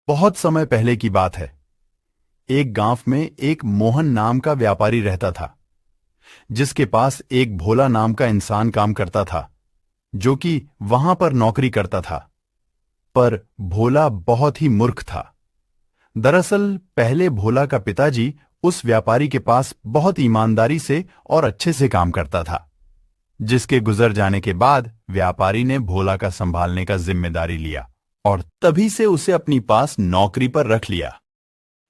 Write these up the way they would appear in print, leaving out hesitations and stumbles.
बहुत समय पहले की बात है। एक गांव में एक मोहन नाम का व्यापारी रहता था, जिसके पास एक भोला नाम का इंसान काम करता था, जो कि वहां पर नौकरी करता था। पर भोला बहुत ही मूर्ख था। दरअसल पहले भोला का पिताजी उस व्यापारी के पास बहुत ईमानदारी से और अच्छे से काम करता था, जिसके गुजर जाने के बाद व्यापारी ने भोला का संभालने का जिम्मेदारी लिया और तभी से उसे अपनी पास नौकरी पर रख लिया।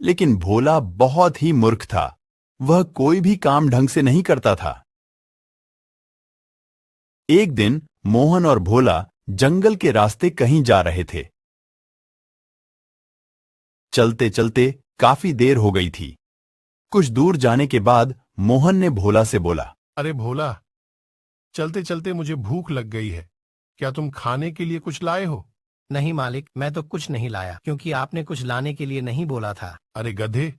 लेकिन भोला बहुत ही मूर्ख था। वह कोई भी काम ढंग से नहीं करता था। एक दिन मोहन और भोला जंगल के रास्ते कहीं जा रहे थे। चलते चलते काफी देर हो गई थी। कुछ दूर जाने के बाद मोहन ने भोला से बोला, अरे भोला, चलते चलते मुझे भूख लग गई है। क्या तुम खाने के लिए कुछ लाए हो? नहीं मालिक, मैं तो कुछ नहीं लाया, क्योंकि आपने कुछ लाने के लिए नहीं बोला था। अरे गधे,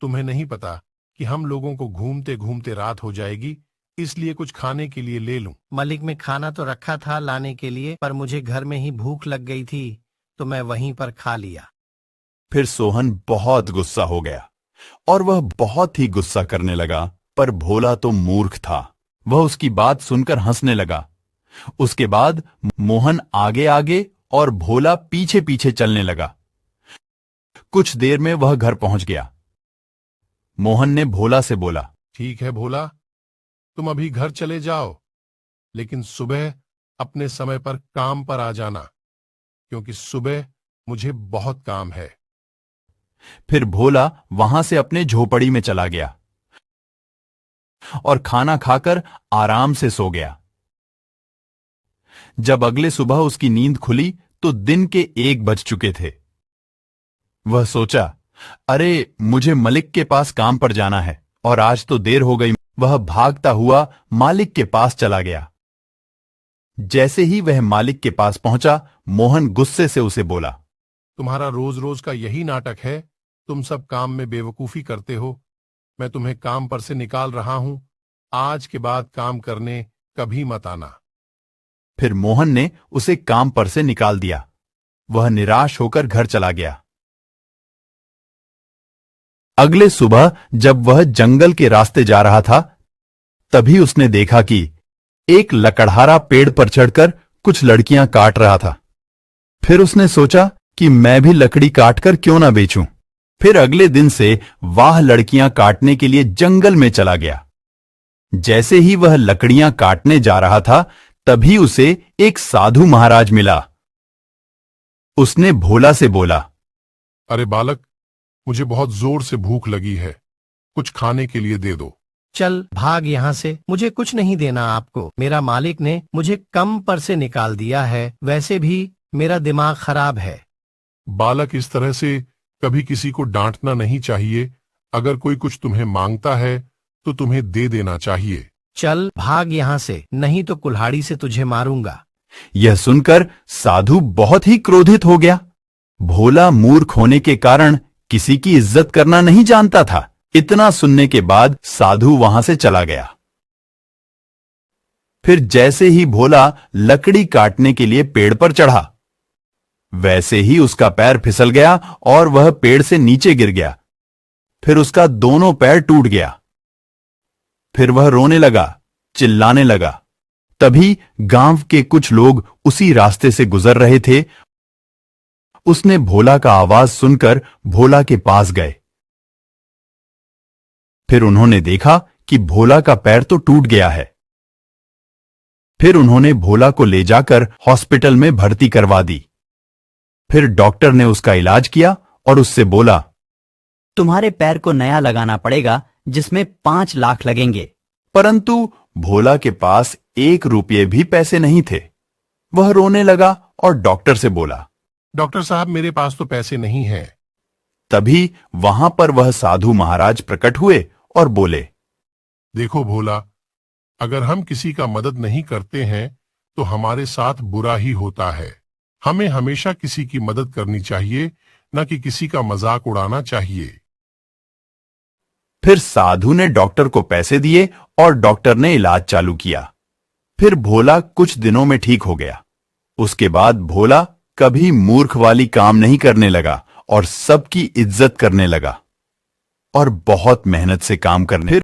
तुम्हें नहीं पता कि हम लोगों को घूमते घूमते रात हो जाएगी, इसलिए कुछ खाने के लिए ले लूं। मालिक, में खाना तो रखा था लाने के लिए, पर मुझे घर में ही भूख लग गई थी, तो मैं वहीं पर खा लिया। फिर सोहन बहुत गुस्सा हो गया और वह बहुत ही गुस्सा करने लगा। पर भोला तो मूर्ख था। वह उसकी बात सुनकर हंसने लगा। उसके बाद मोहन आगे आगे और भोला पीछे पीछे चलने लगा। कुछ देर में वह घर पहुंच गया। मोहन ने भोला से बोला, ठीक है भोला, तुम अभी घर चले जाओ, लेकिन सुबह अपने समय पर काम पर आ जाना, क्योंकि सुबह मुझे बहुत काम है। फिर भोला वहां से अपने झोपड़ी में चला गया और खाना खाकर आराम से सो गया। जब अगले सुबह उसकी नींद खुली तो दिन के 1 बज चुके थे। वह सोचा, अरे मुझे मलिक के पास काम पर जाना है और आज तो देर हो गई। वह भागता हुआ मालिक के पास चला गया। जैसे ही वह मालिक के पास पहुंचा, मोहन गुस्से से उसे बोला, तुम्हारा रोज रोज का यही नाटक है। तुम सब काम में बेवकूफी करते हो। मैं तुम्हें काम पर से निकाल रहा हूं। आज के बाद काम करने कभी मत आना। फिर मोहन ने उसे काम पर से निकाल दिया। वह निराश होकर घर चला गया। अगले सुबह जब वह जंगल के रास्ते जा रहा था, तभी उसने देखा कि एक लकड़हारा पेड़ पर चढ़कर कुछ लड़कियां काट रहा था। फिर उसने सोचा कि मैं भी लकड़ी काटकर क्यों ना बेचूं। फिर अगले दिन से वह लड़कियां काटने के लिए जंगल में चला गया। जैसे ही वह लकड़ियां काटने जा रहा था, तभी उसे एक साधु महाराज मिला। उसने भोला से बोला, अरे बालक, मुझे बहुत जोर से भूख लगी है, कुछ खाने के लिए दे दो। चल भाग यहाँ से, मुझे कुछ नहीं देना आपको। मेरा मालिक ने मुझे कम पर से निकाल दिया है, वैसे भी मेरा दिमाग खराब है। बालक, इस तरह से कभी किसी को डांटना नहीं चाहिए। अगर कोई कुछ तुम्हें मांगता है तो तुम्हें दे देना चाहिए। चल भाग यहाँ से, नहीं तो कुल्हाड़ी से तुझे मारूंगा। यह सुनकर साधु बहुत ही क्रोधित हो गया। भोला मूर्ख होने के कारण किसी की इज्जत करना नहीं जानता था। इतना सुनने के बाद साधु वहां से चला गया। फिर जैसे ही भोला लकड़ी काटने के लिए पेड़ पर चढ़ा, वैसे ही उसका पैर फिसल गया और वह पेड़ से नीचे गिर गया। फिर उसका दोनों पैर टूट गया। फिर वह रोने लगा, चिल्लाने लगा। तभी गांव के कुछ लोग उसी रास्ते से गुजर रहे थे। उसने भोला का आवाज सुनकर भोला के पास गए। फिर उन्होंने देखा कि भोला का पैर तो टूट गया है। फिर उन्होंने भोला को ले जाकर हॉस्पिटल में भर्ती करवा दी। फिर डॉक्टर ने उसका इलाज किया और उससे बोला, तुम्हारे पैर को नया लगाना पड़ेगा, जिसमें 5 लाख लगेंगे। परंतु भोला के पास 1 रुपये भी पैसे नहीं थे। वह रोने लगा और डॉक्टर से बोला, डॉक्टर साहब, मेरे पास तो पैसे नहीं हैं। तभी वहां पर वह साधु महाराज प्रकट हुए और बोले, देखो भोला, अगर हम किसी का मदद नहीं करते हैं तो हमारे साथ बुरा ही होता है। हमें हमेशा किसी की मदद करनी चाहिए, न कि किसी का मजाक उड़ाना चाहिए। फिर साधु ने डॉक्टर को पैसे दिए और डॉक्टर ने इलाज चालू किया। फिर भोला कुछ दिनों में ठीक हो गया। उसके बाद भोला कभी मूर्ख वाली काम नहीं करने लगा और सबकी इज्जत करने लगा और बहुत मेहनत से काम करने। फिर